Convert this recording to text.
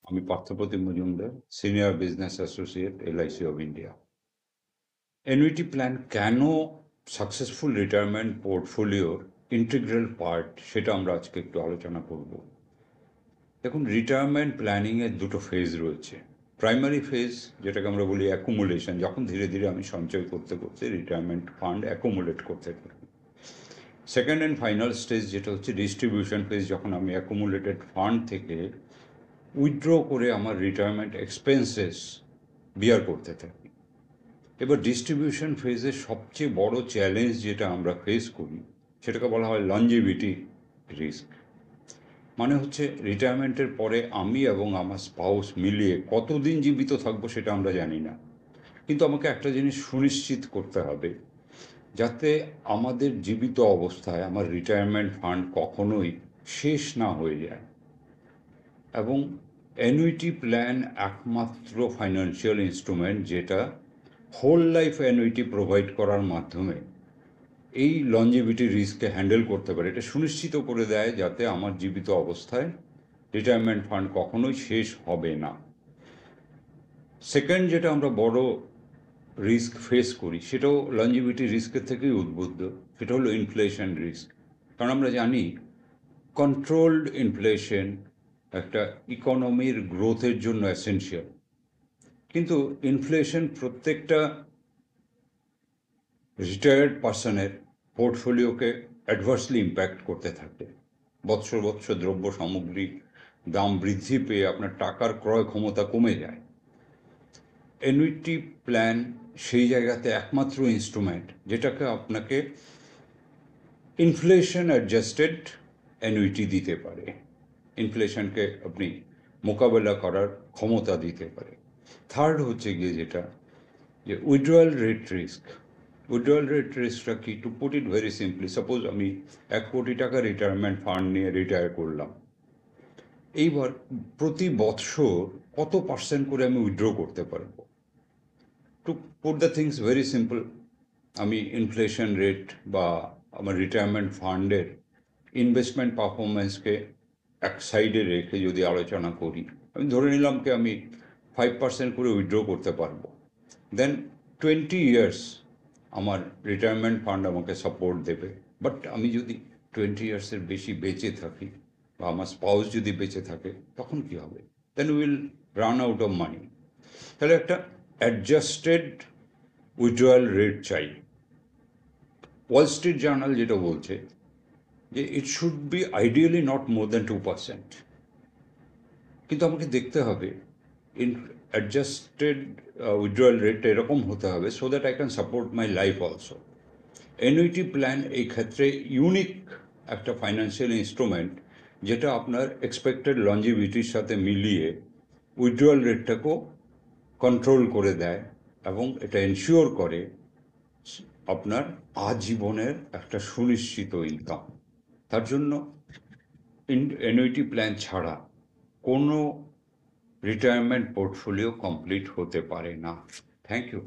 আমি Parthapratim Majumdar, senior business associate, LIC of India. Annuity plan কেন successful retirement পোর্টফোলিওর integral part, সেটা আমরা আজকে একটু আলোচনা করব। দেখুন, রিটায়ারমেন্ট প্ল্যানিংয়ের দুটো ফেজ রয়েছে। প্রাইমারি ফেজ, যেটাকে আমরা বলি অ্যাকুমুলেশন, যখন ধীরে ধীরে আমি সঞ্চয় করতে করতে রিটায়ারমেন্ট ফান্ড অ্যাকুমুলেট করতে থাকি। সেকেন্ড অ্যান্ড ফাইনাল স্টেজ, যেটা হচ্ছে ডিস্ট্রিবিউশন ফেজ, যখন আমি অ্যাকুমুলেটেড ফান্ড থেকে উইথড্র করে আমার রিটায়ারমেন্ট এক্সপেন্সেস বিয়ার করতে থাকি। এবার ডিস্ট্রিবিউশন ফেজের সবচেয়ে বড় চ্যালেঞ্জ যেটা আমরা ফেস করি, সেটাকে বলা হয় লঞ্জিভিটি রিস্ক। মানে হচ্ছে রিটায়ারমেন্টের পরে আমি এবং আমার স্পাউস মিলিয়ে কতদিন জীবিত থাকবো সেটা আমরা জানি না, কিন্তু আমাকে একটা জিনিস সুনিশ্চিত করতে হবে, যাতে আমাদের জীবিত অবস্থায় আমার রিটায়ারমেন্ট ফান্ড কখনোই শেষ না হয়ে যায়। এবং অ্যানুইটি প্ল্যান একমাত্র ফাইন্যান্সিয়াল ইনস্ট্রুমেন্ট যেটা হোল লাইফ অ্যানুইটি প্রোভাইড করার মাধ্যমে এই লঞ্জিভিটি রিস্ককে হ্যান্ডেল করতে পারে। এটা সুনিশ্চিত করে দেয় যাতে আমার জীবিত অবস্থায় রিটায়ারমেন্ট ফান্ড কখনোই শেষ হবে না। সেকেন্ড যেটা আমরা বড় রিস্ক ফেস করি, সেটাও লঞ্জিভিটি রিস্কের থেকেই উদ্বুদ্ধ, সেটা হলো ইনফ্লেশন রিস্ক। কারণ আমরা জানি কন্ট্রোলড ইনফ্লেশন একটা ইকোনমির গ্রোথের জন্য এসেনশিয়াল, কিন্তু ইনফ্লেশন প্রত্যেকটা রিটায়ার্ড পার্সনের পোর্টফোলিওকে অ্যাডভার্সলি ইম্প্যাক্ট করতে থাকে। বৎসর বৎসর দ্রব্য সামগ্রীর দাম বৃদ্ধি পেয়ে আপনার টাকার ক্রয় ক্ষমতা কমে যায়। অ্যানুইটি প্ল্যান সেই জায়গাতে একমাত্র ইনস্ট্রুমেন্ট যেটাকে আপনাকে ইনফ্লেশন অ্যাডজাস্টেড অ্যানুইটি দিতে পারে, ইনফ্লেশনকে আপনি মোকাবেলা করার ক্ষমতা দিতে পারে। থার্ড হচ্ছে গিয়ে যেটা, যে withdrawal rate risk. Withdrawal rate রিস্কটা কি, to put it very simply, suppose আমি 1 কোটি টাকা রিটায়ারমেন্ট ফান্ড নিয়ে রিটায়ার করলাম। এইবার প্রতি বৎসর কত পার্সেন্ট করে আমি উইথড্র করতে পারবো? To put the things very simple, আমি ইনফ্লেশন রেট বা আমার রিটায়ারমেন্ট ফান্ডের ইনভেস্টমেন্ট পারফরমেন্সকে এক সাইডে রেখে যদি আলোচনা করি, আমি ধরে নিলাম কি আমি 5% করে উইথড্র করতে পারবো। দেন 20 ইয়ার্স আমার রিটায়ারমেন্ট ফান্ড আমাকে সাপোর্ট দেবে। বাট আমি যদি 20 ইয়ার্সের বেশি বেঁচে থাকি বা আমার স্পাউস যদি বেঁচে থাকে, তখন কি হবে? Then will run out of money. তাহলে একটা অ্যাডজাস্টেড উইথড্রয়াল রেট চাই। ওয়াল স্ট্রিট জার্নাল যেটা বলছে যে it should be ideally not more than 2%, কিন্তু আমাকে দেখতে হবে ইন অ্যাডজাস্টেড উইথড্রয়াল রেটটা এরকম হতে হবে so that I can support my life also. Annuity plan এই ক্ষেত্রে ইউনিক একটা ফাইন্যান্সিয়াল ইনস্ট্রুমেন্ট, যেটা আপনার এক্সপেক্টেড লঞ্জিভিটির সাথে মিলিয়ে উইথড্রয়াল রেটটাকেও কন্ট্রোল করে দেয় এবং এটা এনশিওর করে আপনার আজীবনের একটা সুনিশ্চিত ইনকাম। তার জন্য অ্যানুইটি প্ল্যান ছাড়া কোনো রিটায়ারমেন্ট পোর্টফোলিও কমপ্লিট হতে পারে না। Thank you.